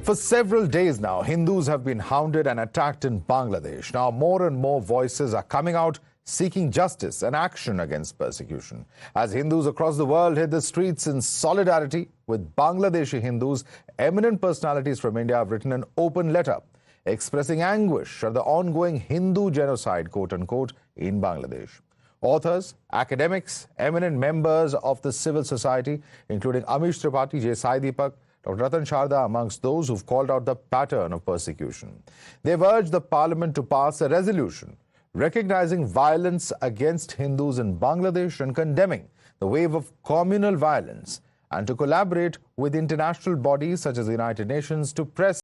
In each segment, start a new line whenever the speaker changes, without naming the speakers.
For several days now, Hindus have been hounded and attacked in Bangladesh. Now, more and more voices are coming out seeking justice and action against persecution. As Hindus across the world hit the streets in solidarity with Bangladeshi Hindus, eminent personalities from India have written an open letter expressing anguish at the ongoing Hindu genocide, quote-unquote, in Bangladesh. Authors, academics, eminent members of the civil society, including Amish Tripathi, J. Sai Deepak, Dr. Ratan Sharda, amongst those who've called out the pattern of persecution. They've urged the parliament to pass a resolution recognizing violence against Hindus in Bangladesh and condemning the wave of communal violence, and to collaborate with international bodies such as the United Nations to press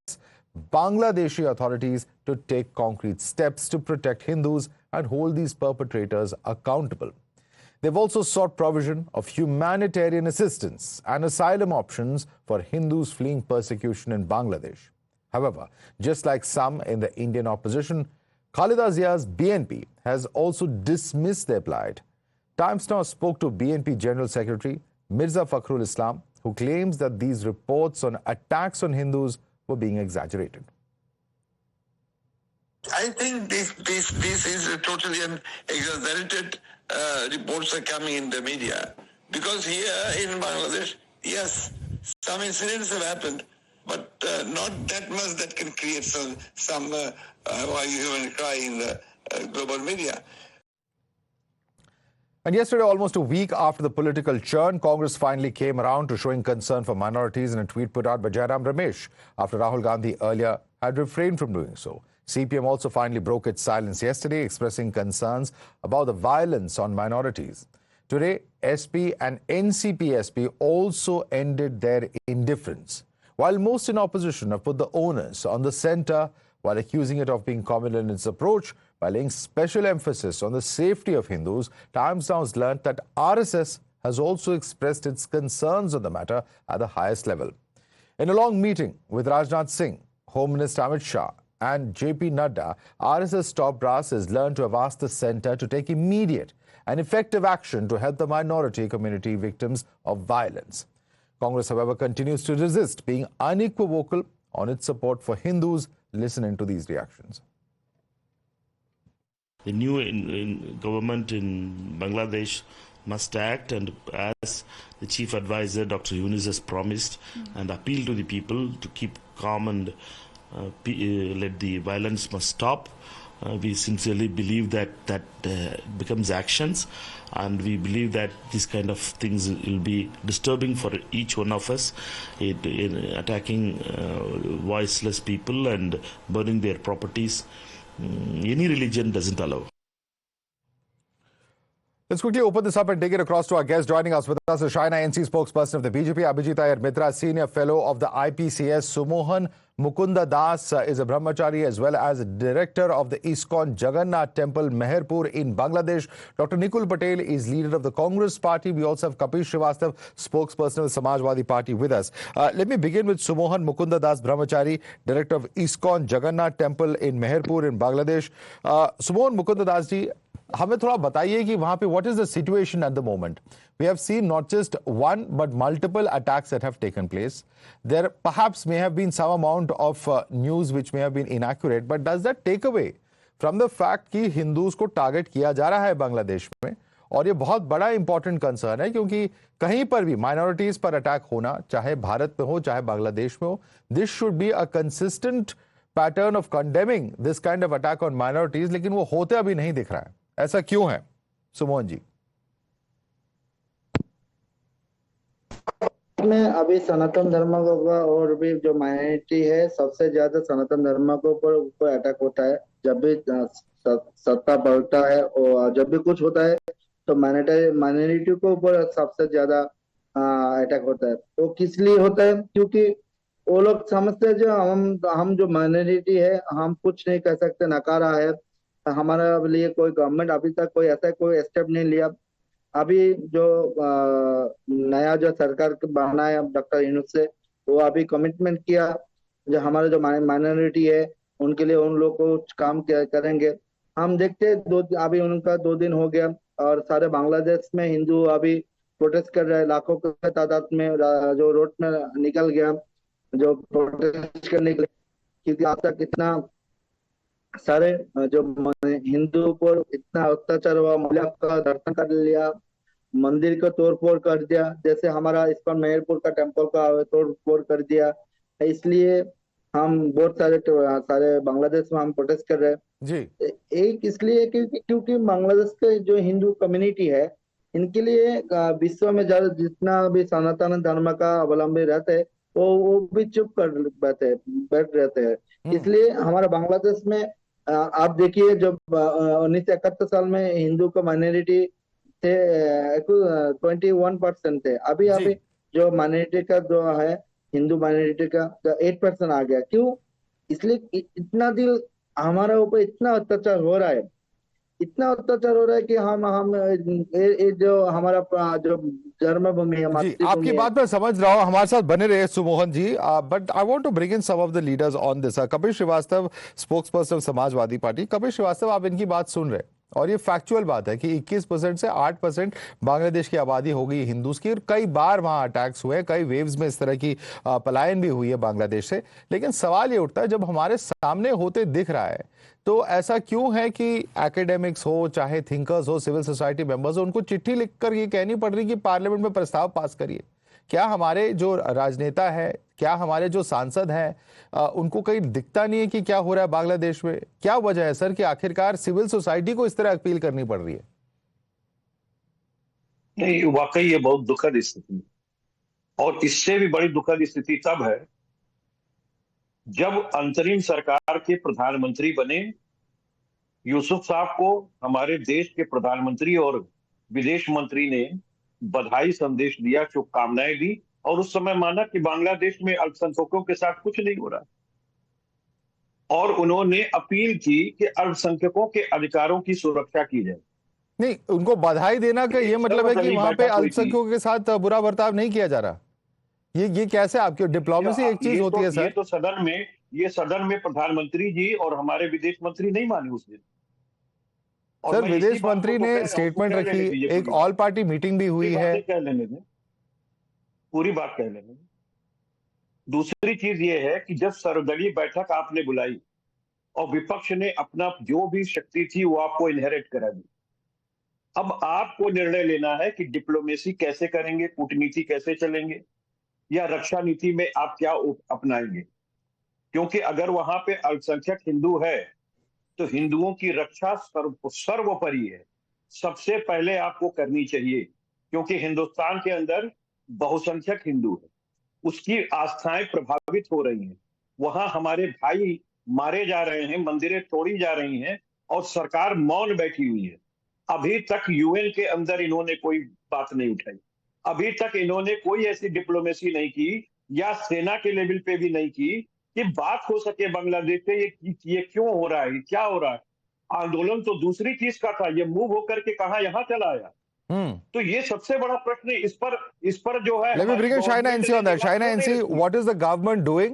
Bangladeshi authorities to take concrete steps to protect Hindus and hold these perpetrators accountable. They've also sought provision of humanitarian assistance and asylum options for Hindus fleeing persecution in Bangladesh. However, just like some in the Indian opposition, Khalida Zia's BNP has also dismissed their plight. Times Now spoke to BNP General Secretary Mirza Fakhrul Islam, who claims that these reports on attacks on Hindus were being exaggerated.
I think this is a totally an exaggerated reports are coming in the media. Because here in Bangladesh, yes, some incidents have happened, but not that much that can create some human cry in the global media.
And yesterday, almost a week after the political churn, Congress finally came around to showing concern for minorities in a tweet put out by Jairam Ramesh after Rahul Gandhi earlier had refrained from doing so. CPM also finally broke its silence yesterday, expressing concerns about the violence on minorities. Today, SP and NCP SP also ended their indifference. While most in opposition have put the onus on the centre while accusing it of being communal in its approach, by laying special emphasis on the safety of Hindus, Times Now has learnt that RSS has also expressed its concerns on the matter at the highest level. In a long meeting with Rajnath Singh, Home Minister Amit Shah, and JP Nadda, RSS top brass has learned to have asked the centre to take immediate and effective action to help the minority community victims of violence. Congress, however, continues to resist, being unequivocal on its support for Hindus. Listening to these reactions.
The new government in Bangladesh must act, and as the chief advisor, Dr. Yunus, has promised, and appeal to the people to keep calm and let the violence must stop. We sincerely believe that becomes actions, and we believe that these kind of things will be disturbing for each one of us, in attacking voiceless people and burning their properties. Any religion doesn't allow.
Let's quickly open this up and take it across to our guest. Joining us with us is China NC spokesperson of the BJP, Abit Mitra, senior fellow of the IPCS, Sumohan Mukunda Das is a brahmachari as well as director of the ISKCON Jagannath Temple, Meherpur in Bangladesh. Dr. Nikul Patel is leader of the Congress Party. We also have Kapil Srivastava, spokesperson of the Samajwadi Party, with us. Let me begin with Sumohan Mukunda Das, brahmachari, director of ISKCON Jagannath Temple in Meherpur in Bangladesh. Sumohan Mukunda Das ji, हमें थोड़ा बताइए कि वहां पे what is the situation at the moment? We have seen not just one but multiple attacks that have taken place. There perhaps may have been some amount of news which may have been inaccurate, but does that take away from the fact कि Hindus को target किया जा रहा है बांग्लादेश में? और ये बहुत बड़ा इंपॉर्टेंट कंसर्न है, क्योंकि कहीं पर भी माइनॉरिटीज पर अटैक होना, चाहे भारत में हो चाहे बांग्लादेश में हो, this should be a consistent pattern of condemning this kind of attack on minorities, लेकिन वो होते अभी नहीं दिख रहा है. ऐसा क्यों है, सुमोहन जी?
में अभी सनातन धर्म का और भी जो माइनॉरिटी है, सबसे ज्यादा सनातन धर्म के ऊपर अटैक होता है. जब भी सत्ता पलटता है और जब भी कुछ होता है तो माइनॉरिटी के ऊपर सबसे ज्यादा अटैक होता है. वो किस लिए होता है? क्योंकि वो लोग समझते हैं जो हम जो माइनॉरिटी है, हम कुछ नहीं कर सकते, नकारा है, हमारे लिए कोई गवर्नमेंट अभी तक कोई ऐसा कोई स्टेप नहीं लिया. अभी जो नया जो सरकार बना है डॉक्टर यूनुस से, वो अभी कमिटमेंट किया जो हमारे जो माइनॉरिटी है उनके लिए उन लोग को काम करेंगे. हम देखते अभी उनका 2 दिन हो गया और सारे बांग्लादेश में हिंदू अभी प्रोटेस्ट कर रहे हैं, लाखों के तादाद में जो रोड में निकल गया. जो प्रोटेस्ट करने के लिए, क्योंकि आज तक इतना सारे जो हिंदुओं पर इतना अत्याचार हुआ, महिला का दर्शन कर लिया, मंदिर को तोड़ फोड़ कर दिया, जैसे हमारा इस पर मेहरपुर का टेम्पल का तोड़ फोड़ कर दिया। इसलिए हम बहुत सारे बांग्लादेश में हम प्रोटेस्ट कर रहे हैं।
जी
एक इसलिए क्योंकि बांग्लादेश के जो हिंदू कम्युनिटी है, इनके लिए विश्व में ज्यादा जितना भी सनातन धर्म का अवलंबी रहते हैं, वो भी चुप कर बैठ रहते हैं। इसलिए हमारा बांग्लादेश में आप देखिए, जब 1971 साल में हिंदू का माइनॉरिटी थे 21% थे, अभी
जी
अभी जो माइनॉरिटी का जो है, हिंदू माइनॉरिटी का 8% आ गया। क्यों? इसलिए इतना दिल हमारे ऊपर इतना अत्याचार हो रहा है, इतना अत्याचार हो रहा है कि हम ये जो हमारा जो जन्मभूमि है,
जी आपकी
मातृभूमि है।
बात मैं समझ रहा हूं, हमारे साथ बने रहे Sumohan ji, but I want to bring in some of the leaders on this. Kapil Srivastava, spokesperson Samajwadi party. Kapil Srivastava, आप इनकी बात सुन रहे और ये फैक्चुअल बात है कि 21% से 8% बांग्लादेश की आबादी हो गई हिंदूज की, और कई बार वहां अटैक्स हुए, कई वेव्स में इस तरह की पलायन भी हुई है बांग्लादेश से। लेकिन सवाल ये उठता है, जब हमारे सामने होते दिख रहा है, तो ऐसा क्यों है कि एकेडमिक्स हो, चाहे थिंकर्स हो, सिविल सोसाइटी मेंबर्स हो, उनको चिट्ठी लिखकर ये कहनी पड़ रही कि पार्लियामेंट में प्रस्ताव पास करिए? क्या हमारे जो राजनेता है, क्या हमारे जो सांसद हैं, उनको कहीं दिखता नहीं है कि क्या हो रहा है बांग्लादेश में? क्या वजह है सर कि आखिरकार सिविल सोसाइटी को इस तरह अपील करनी पड़ रही है?
नहीं, वाकई ये बहुत दुखद स्थिति है, और इससे भी बड़ी दुखद स्थिति तब है जब अंतरिम सरकार के प्रधानमंत्री बने यूसुफ साहब को हमारे देश के प्रधानमंत्री और विदेश मंत्री ने बधाई संदेश दिया, शुभकामनाएं दी, और उस समय माना कि बांग्लादेश में अल्पसंख्यकों के साथ कुछ नहीं हो रहा, और उन्होंने अपील की कि अल्पसंख्यकों के अधिकारों की सुरक्षा की जाए।
नहीं, उनको बधाई देना का ये मतलब है कि वहां पे अल्पसंख्यकों के साथ बुरा बर्ताव नहीं किया जा रहा? ये कैसे? आपकी डिप्लोमेसी एक चीज होती है सर।
ये सदन में प्रधानमंत्री जी और हमारे विदेश मंत्री नहीं माने उस दिन।
सर, विदेश मंत्री ने स्टेटमेंट रखी, एक ऑल पार्टी मीटिंग भी हुई है।
पूरी बात कह लेने। दूसरी चीज ये है कि जब सर्वदलीय बैठक आपने बुलाई और विपक्ष ने अपना जो भी शक्ति थी वो आपको इनहेरिट करा दी, अब आपको निर्णय लेना है कि डिप्लोमेसी कैसे करेंगे, कूटनीति कैसे चलेंगे, या रक्षा नीति में आप क्या अपनाएंगे। क्योंकि अगर वहां पे अल्पसंख्यक हिंदू है तो हिंदुओं की रक्षा सर्वोपरि है, सबसे पहले आपको करनी चाहिए। क्योंकि हिंदुस्तान के अंदर बहुसंख्यक हिंदू है, उसकी आस्थाएं प्रभावित हो रही हैं, वहां हमारे भाई मारे जा रहे हैं, मंदिरें तोड़ी जा रही हैं, और सरकार मौन बैठी हुई है। अभी तक यूएन के अंदर इन्होंने कोई बात नहीं उठाई, अभी तक इन्होंने कोई ऐसी डिप्लोमेसी नहीं की, या सेना के लेवल पे भी नहीं की कि बात हो सके बांग्लादेश से ये क्यों हो रहा है, क्या हो रहा है। आंदोलन तो दूसरी चीज का था, ये मूव होकर के कहां यहां चला आया। तो ये सबसे बड़ा प्रश्न है। इस पर जो है,
Let me bring in Shaina NC on that. Shaina NC, what is the government doing?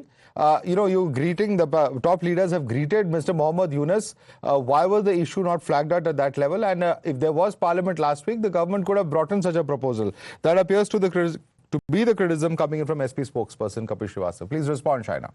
You greeting the top leaders have greeted Mr. Mohammad Yunus. Why was the issue not flagged out at that level? And if there was parliament last week, the government could have brought in such a proposal. That appears to be the criticism coming in from SP spokesperson Kapil Srivastava. Please respond, Shaina.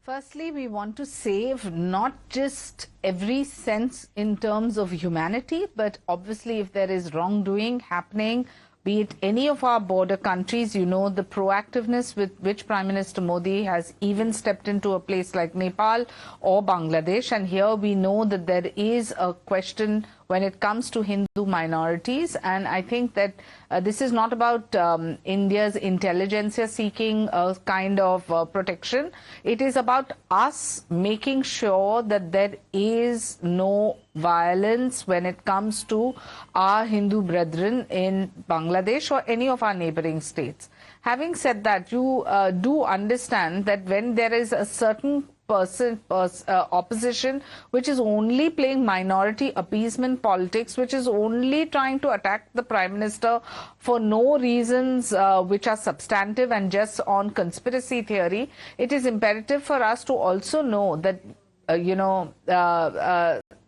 Firstly, we want to save not just every sense in terms of humanity, but obviously if there is wrongdoing happening, be it any of our border countries, you know, the proactiveness with which Prime Minister Modi has even stepped into a place like Nepal or Bangladesh. And here we know that there is a question when it comes to Hindu minorities. And I think that this is not about India's intelligentsia seeking a kind of protection. It is about us making sure that there is no violence when it comes to our Hindu brethren in Bangladesh or any of our neighboring states. Having said that, you do understand that when there is a certain opposition which is only playing minority appeasement politics, which is only trying to attack the Prime Minister for no reasons which are substantive and just on conspiracy theory, it is imperative for us to also know that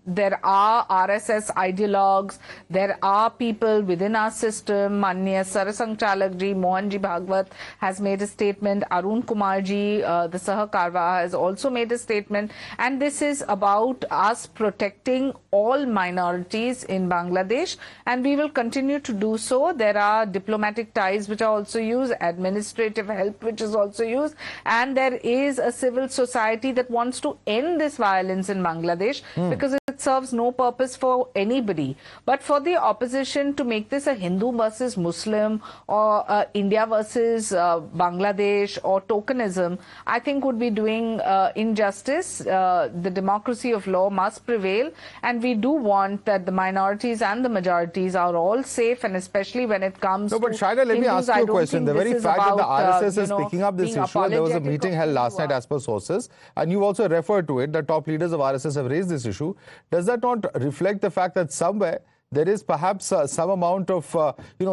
there are RSS ideologues, there are people within our system. Manya Sarasang Chalakji, Mohanji Bhagwat has made a statement, Arun Kumarji, the Saha Karwa has also made a statement, and this is about us protecting all minorities in Bangladesh, and we will continue to do so. There are diplomatic ties which are also used, administrative help which is also used, and there is a civil society that wants to end this violence in Bangladesh because it serves no purpose for anybody. But for the opposition to make this a Hindu versus Muslim or India versus Bangladesh or tokenism, I think would be doing injustice. The democracy of law must prevail, and we do want that the minorities and the majorities are all safe, and especially when it comes
to
Hindus.
But Shaida, let me ask you a question. The very fact that the RSS is picking up this issue, there was a meeting held last night as per sources, and you also referred to it, the top leaders of RSS have raised this issue. Does that not reflect the fact that somewhere there is perhaps some amount of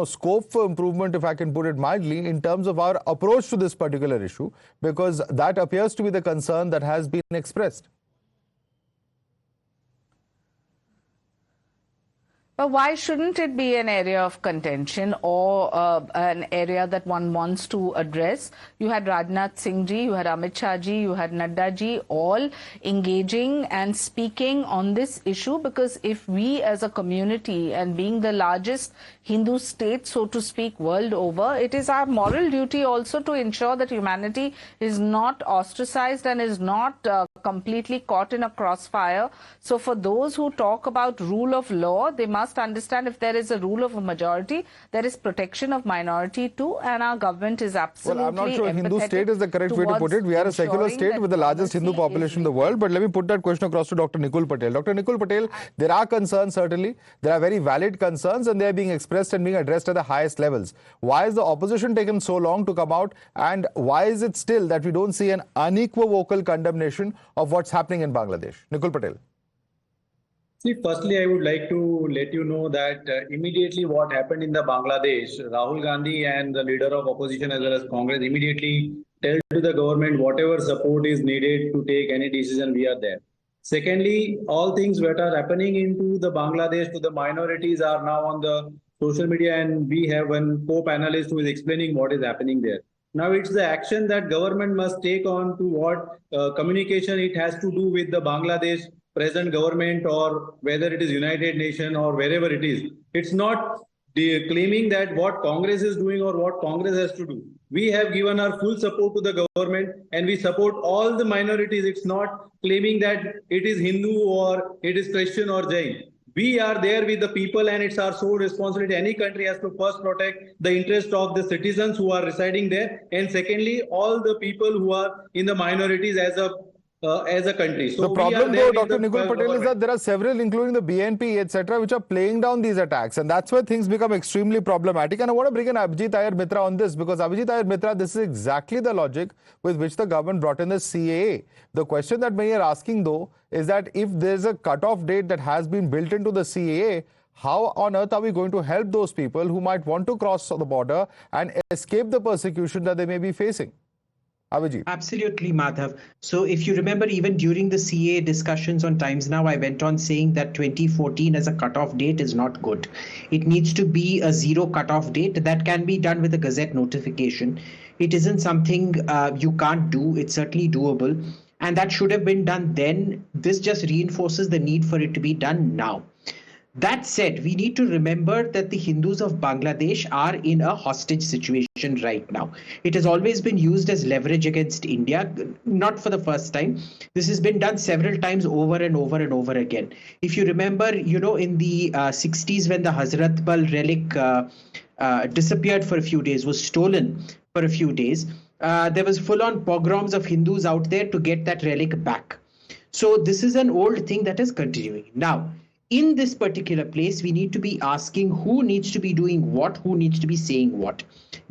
scope for improvement, if I can put it mildly, in terms of our approach to this particular issue, because that appears to be the concern that has been expressed?
But why shouldn't it be an area of contention or an area that one wants to address? You had Rajnath Singh ji, you had Amit Shah ji, you had Nadda ji, all engaging and speaking on this issue, because if we as a community, and being the largest Hindu state, so to speak, world over, it is our moral duty also to ensure that humanity is not ostracized and is not completely caught in a crossfire. So for those who talk about rule of law, they must understand if there is a rule of a majority, there is protection of minority too, and our government is absolutely.
Well, I'm not sure Hindu state is the correct way to put it. We are a secular state with the largest Hindu population in the world. But let me put that question across to Dr. Nikul Patel. Dr. Nikul Patel, there are concerns, certainly. There are very valid concerns, and they are being expressed and being addressed at the highest levels. Why is the opposition taken so long to come out, and why is it still that we don't see an unequivocal condemnation of what's happening in Bangladesh? Nikul Patel.
See, firstly, I would like to let you know that immediately what happened in the Bangladesh, Rahul Gandhi and the leader of opposition as well as Congress immediately tell to the government whatever support is needed to take any decision, we are there. Secondly, all things that are happening into the Bangladesh to the minorities are now on the social media, and we have one co-panelist who is explaining what is happening there. Now it's the action that government must take on to what communication it has to do with the Bangladesh present government, or whether it is United Nations or wherever it is. It's not claiming that what Congress is doing or what Congress has to do. We have given our full support to the government, and we support all the minorities. It's not claiming that it is Hindu or it is Christian or Jain. We are there with the people, and it's our sole responsibility. Any country has to first protect the interest of the citizens who are residing there, and secondly, all the people who are in the minorities as a country. So
the problem, though, Dr. Nikul Patel, is that there are several, including the BNP, etc., which are playing down these attacks, and that's where things become extremely problematic. And I want to bring in Abit Mitra on this, because Abit Mitra, this is exactly the logic with which the government brought in the CAA. The question that many are asking, though, is that if there's a cutoff date that has been built into the CAA, how on earth are we going to help those people who might want to cross the border and escape the persecution that they may be facing? Abhijit.
Absolutely, Madhav. So if you remember, even during the CA discussions on Times Now, I went on saying that 2014 as a cutoff date is not good. It needs to be a zero cutoff date that can be done with a Gazette notification. It isn't something you can't do. It's certainly doable. And that should have been done then. This just reinforces the need for it to be done now. That said, we need to remember that the Hindus of Bangladesh are in a hostage situation right now. It has always been used as leverage against India, not for the first time. This has been done several times over and over and over again. If you remember, in the 60s when the Hazrat Bal relic disappeared for a few days, was stolen for a few days, there was full-on pogroms of Hindus out there to get that relic back. So this is an old thing that is continuing. Now, in this particular place, we need to be asking who needs to be doing what, who needs to be saying what.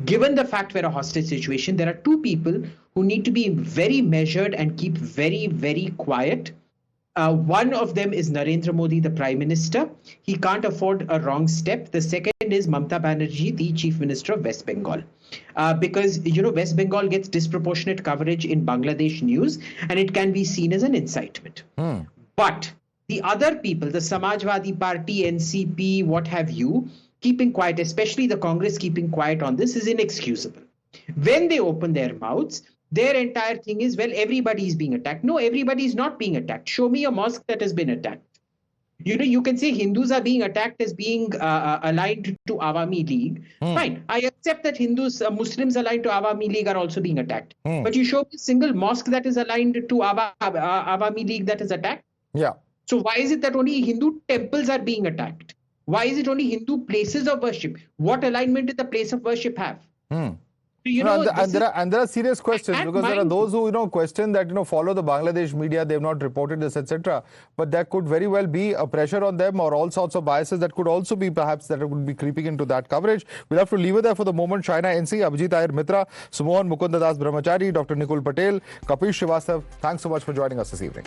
Given the fact we're a hostage situation, there are two people who need to be very measured and keep very, very quiet. One of them is Narendra Modi, the Prime Minister. He can't afford a wrong step. The second is Mamata Banerjee, the Chief Minister of West Bengal. Because, West Bengal gets disproportionate coverage in Bangladesh news, and it can be seen as an incitement. But the other people, the Samajwadi Party, NCP, what have you, keeping quiet, especially the Congress keeping quiet on this, is inexcusable. When they open their mouths, their entire thing is, well, everybody is being attacked. No, everybody is not being attacked. Show me a mosque that has been attacked. You can say Hindus are being attacked as being aligned to Awami League. Fine, I accept that Muslims aligned to Awami League are also being attacked. But you show me a single mosque that is aligned to Awami League that is attacked.
Yeah.
So why is it that only Hindu temples are being attacked? Why is it only Hindu places of worship? What alignment did the place of worship have?
And there are serious questions, because there are those who question that follow the Bangladesh media, they've not reported this, etc. But there could very well be a pressure on them, or all sorts of biases that could also be perhaps that would be creeping into that coverage. We'll have to leave it there for the moment. Shaina NC, Abit Mitra, Sumohan Mukundadas Brahmachari, Dr. Nikul Patel, Kapish Srivastav, thanks so much for joining us this evening.